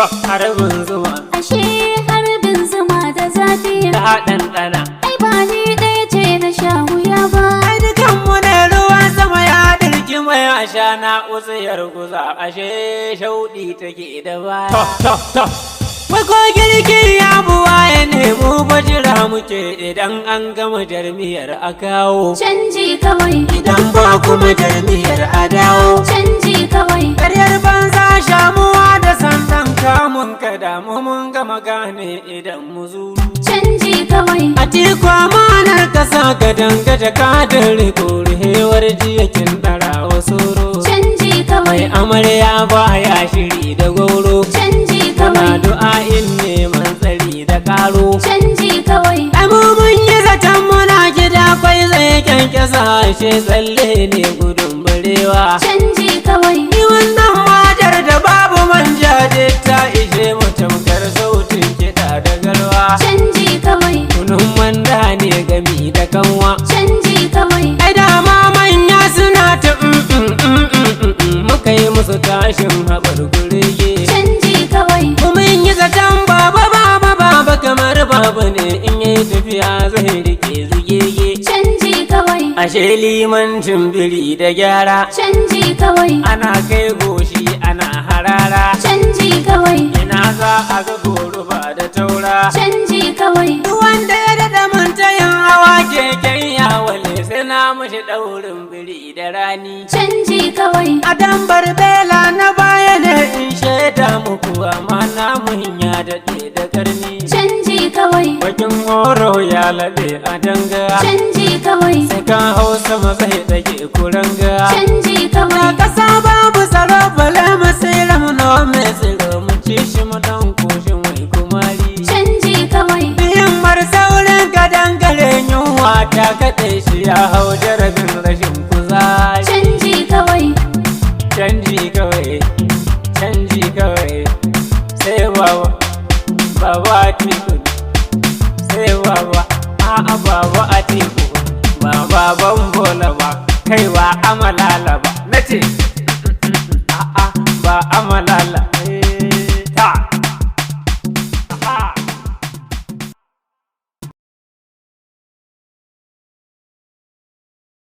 harbin zuma. Ashe harbin zuma da zafi. Ta ɗanɗana. Ai ba ni ɗaya ce na sha wuya ba. Ai dukanmu ne ruwan sama ya ɗirki mai asha na utsiyar guza. Ashe shauɗi take da baya. Wai ko girki ya buwa ya nemo bajira muke idan an gama jarmiyar a kawo. Canji kawai. Idan ba kuma jarmiyar a dawo. Canji kawai. Karyar banza shamuwa da sandan kamun ka damu mun gama gane idan mu zuru. Canji kawai. A tiko amanar kasa ka dangaja kadin riko rihewar jiyakin ɗara wasu ro. Canji kawai. Mai amarya baya shiri da gauro. Canji Kana kawai. du'a'in neman tsari da karo. Canji kawai. Ai mu mun yi zaton muna gida kwai zai kyankyasa ashe tsalle ne gudun barewa. Canji kawai. Ni wannan matar da babu manja ta ishe mu tamkar sautin kiɗa da galwa. Canji kawai. Kunun manda ne gami da kanwa. Canji kawai. Ai dama manya suna ta muka yi musu tashin haɓar kurege. Canji kawai. Mun yi zaton baba kamar baba ne in yi tafiya zai rike zugege. Canji kawai. Ashe limancin biri da gyara. Canji kawai. Ana kai goshi ana harara. Canji kawai. Ina za a ga goruba da taura. Canji kawai. Wanda ya daɗa mantayin hawa keken yawale sai na mashi ɗaurin biri da rani. Canji kawai. Adam barbela na baya ne in shaida muku amma namun ya daɗe da karni. Canji kawai. Bakin horo ya laɓe a danga. Canji kawai. Sai kan hausa mazai ɗage kuranga. Canji Na kawai. ƙasa babu tsaro bale masira mu nome tsiro mu ci shi mu ɗan koshi mai kumari. Canji kawai. Biyin mar saurin ka dangare yunwa ta kaɗe shi ya hau jarabin rashin kuzari. Canji kawai. Canji kawai, canji kawai, sai baba Atiku, sai baba Atiku, ba baban Bola ba, kai ba amalala ba, nace, ba amalala.